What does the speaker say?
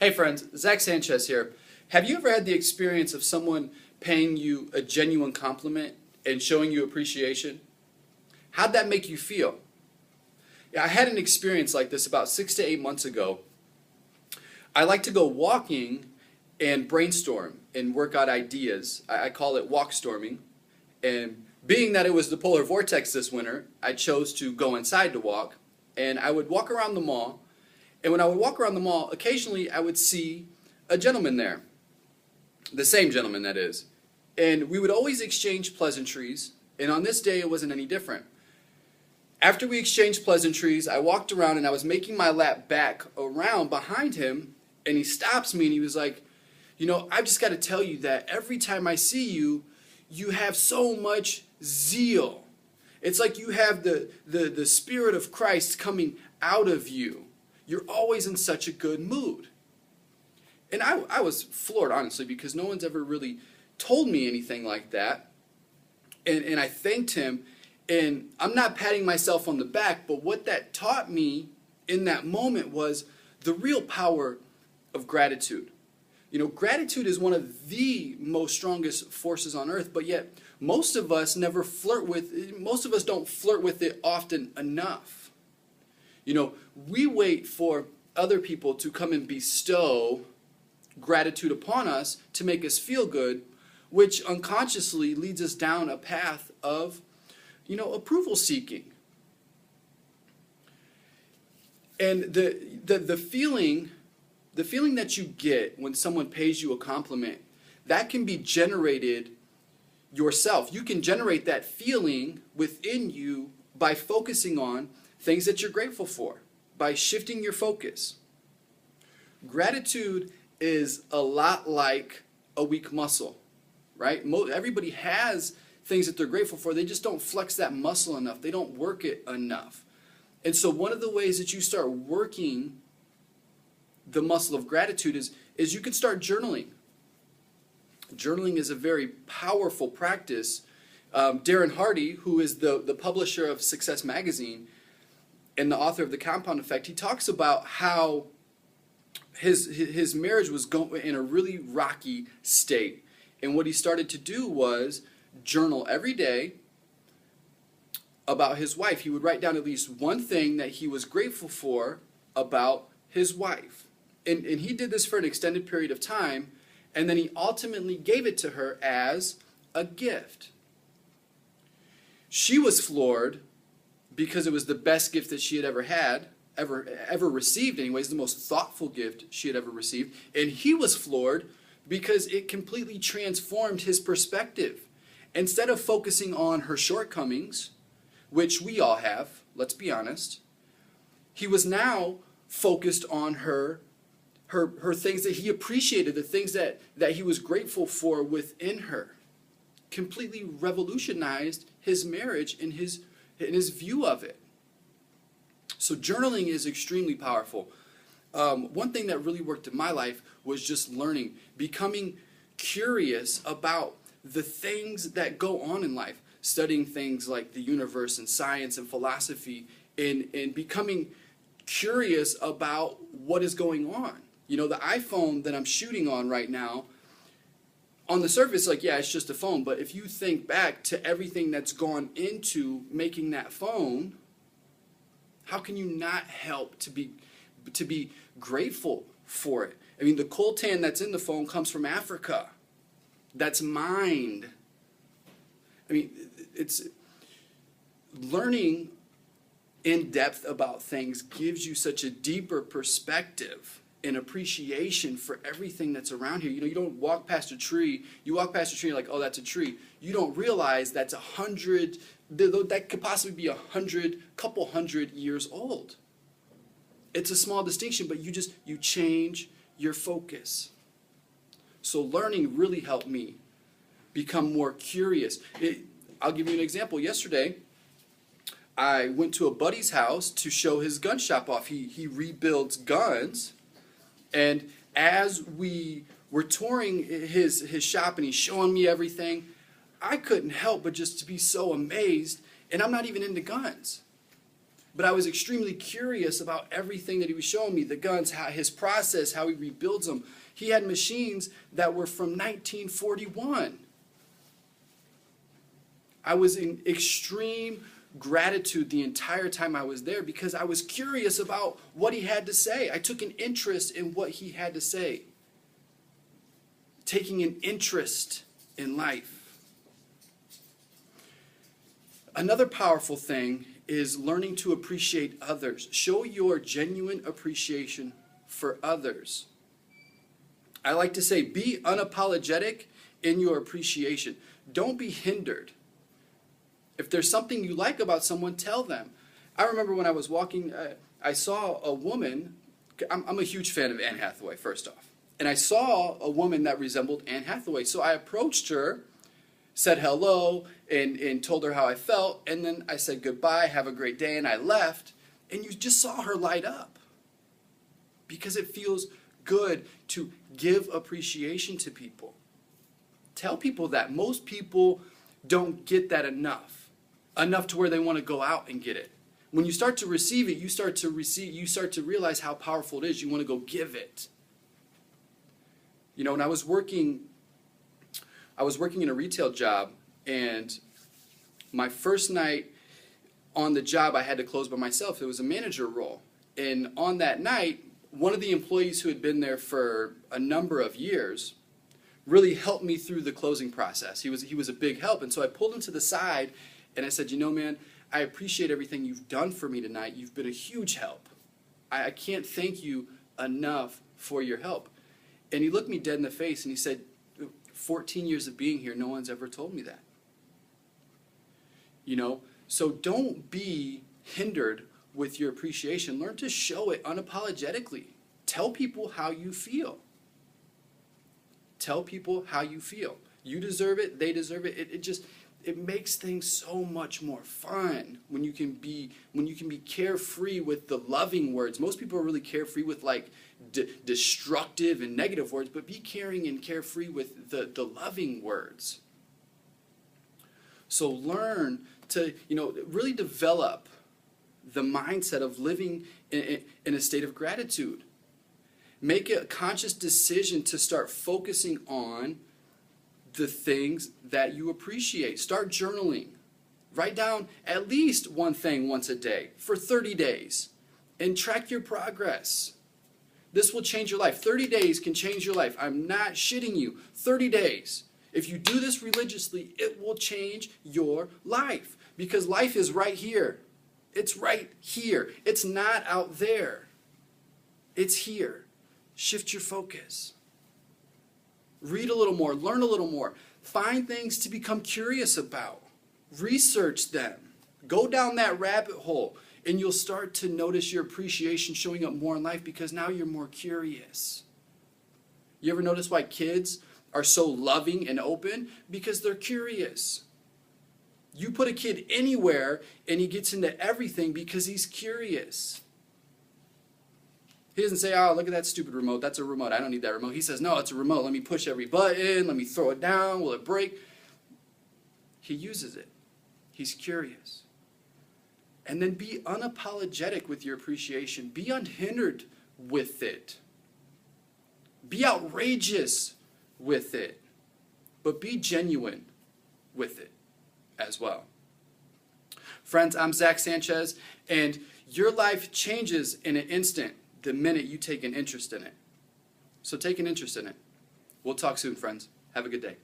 Hey friends, Zack Sanchez here. Have you ever had the experience of someone paying you a genuine compliment and showing you appreciation? How'd that make you feel? Yeah, I had an experience like this about 6 to 8 months ago. I like to go walking and brainstorm and work out ideas. I call it walk storming. And being that it was the polar vortex this winter, I chose to go inside to walk. And I would walk around the mall. And when I would walk around the mall, occasionally I would see a gentleman there. The same gentleman, that is. And we would always exchange pleasantries. And on this day, it wasn't any different. After we exchanged pleasantries, I walked around and I was making my lap back around behind him. And he stops me and he was like, you know, I've just got to tell you that every time I see you, you have so much zeal. It's like you have the Spirit of Christ coming out of you. You're always in such a good mood. And I was floored, honestly, because no one's ever really told me anything like that. And I thanked him. And I'm not patting myself on the back, but what that taught me in that moment was the real power of gratitude. You know, gratitude is one of the most strongest forces on earth, but yet most of us don't flirt with it often enough. You know, we wait for other people to come and bestow gratitude upon us to make us feel good, which unconsciously leads us down a path of, you know, approval seeking. And the feeling that you get when someone pays you a compliment, that can be generated yourself. You can generate that feeling within you by focusing on things that you're grateful for, by shifting your focus. Gratitude is a lot like a weak muscle, right? Everybody has things that they're grateful for. They just don't flex that muscle enough. They don't work it enough. And so one of the ways that you start working the muscle of gratitude is you can start journaling. Journaling is a very powerful practice. Darren Hardy, who is the publisher of Success Magazine and the author of The Compound Effect, he talks about how his marriage was going in a really rocky state. And what he started to do was journal every day about his wife. He would write down at least one thing that he was grateful for about his wife. And he did this for an extended period of time, and then he ultimately gave it to her as a gift. She was floored because it was the best gift that she had ever received anyways, the most thoughtful gift she had ever received. And he was floored because it completely transformed his perspective. Instead of focusing on her shortcomings, which we all have, let's be honest, he was now focused on her things that he appreciated, the things that he was grateful for within her. Completely revolutionized his marriage and his view of it. So journaling is extremely powerful. One thing that really worked in my life was just learning, becoming curious about the things that go on in life, studying things like the universe and science and philosophy, and becoming curious about what is going on. You know, the iPhone that I'm shooting on right now, on the surface, like, yeah, it's just a phone. But if you think back to everything that's gone into making that phone, how can you not help to be grateful for it? I mean, the coltan that's in the phone comes from Africa. That's mined. I mean, it's learning in depth about things gives you such a deeper perspective and appreciation for everything that's around here. You know, you don't walk past a tree. You walk past a tree and you're like, oh, that's a tree. You don't realize that's 100, that could possibly be couple hundred years old. It's a small distinction, but you change your focus. So learning really helped me become more curious. I'll give you an example. Yesterday, I went to a buddy's house to show his gun shop off. He rebuilds guns. And as we were touring his shop and he's showing me everything, I couldn't help but just to be so amazed. And I'm not even into guns. But I was extremely curious about everything that he was showing me, the guns, how his process, how he rebuilds them. He had machines that were from 1941. I was in extreme gratitude the entire time I was there because I was curious about what he had to say. I took an interest in what he had to say. Taking an interest in life. Another powerful thing is learning to appreciate others. Show your genuine appreciation for others. I like to say, be unapologetic in your appreciation. Don't be hindered. If there's something you like about someone, tell them. I remember when I was walking, I saw a woman. I'm a huge fan of Anne Hathaway, first off. And I saw a woman that resembled Anne Hathaway. So I approached her, said hello, and told her how I felt. And then I said goodbye, have a great day, and I left. And you just saw her light up. Because it feels good to give appreciation to people. Tell people that. Most people don't get that enough. Enough to where they want to go out and get it. When you start to receive it, you start to realize how powerful it is. You want to go give it. You know, when I was working in a retail job, and my first night on the job I had to close by myself. It was a manager role. And on that night, one of the employees who had been there for a number of years really helped me through the closing process. He was a big help. And so I pulled him to the side and I said, you know, man, I appreciate everything you've done for me tonight. You've been a huge help. I can't thank you enough for your help. And he looked me dead in the face and he said, 14 years of being here, no one's ever told me that. You know, so don't be hindered with your appreciation. Learn to show it unapologetically. Tell people how you feel. Tell people how you feel. You deserve it, they deserve it. It makes things so much more fun when you can be carefree with the loving words. Most people are really carefree with like destructive and negative words, but be caring and carefree with the loving words. So learn to, really develop the mindset of living in a state of gratitude. Make a conscious decision to start focusing on the things that you appreciate. Start journaling. Write down at least one thing once a day for 30 days and track your progress. This will change your life. 30 days can change your life. I'm not shitting you. 30 days. If you do this religiously, it will change your life because life is right here. It's right here. It's not out there. It's here. Shift your focus. Read a little more. Learn a little more. Find things to become curious about. Research them. Go down that rabbit hole, and you'll start to notice your appreciation showing up more in life because now you're more curious. You ever notice why kids are so loving and open? Because they're curious. You put a kid anywhere, and he gets into everything because he's curious. He doesn't say, oh, look at that stupid remote. That's a remote. I don't need that remote. He says, no, it's a remote. Let me push every button. Let me throw it down. Will it break? He uses it. He's curious. And then be unapologetic with your appreciation. Be unhindered with it. Be outrageous with it. But be genuine with it as well. Friends, I'm Zack Sanchez, and your life changes in an instant the minute you take an interest in it. So take an interest in it. We'll talk soon, friends. Have a good day.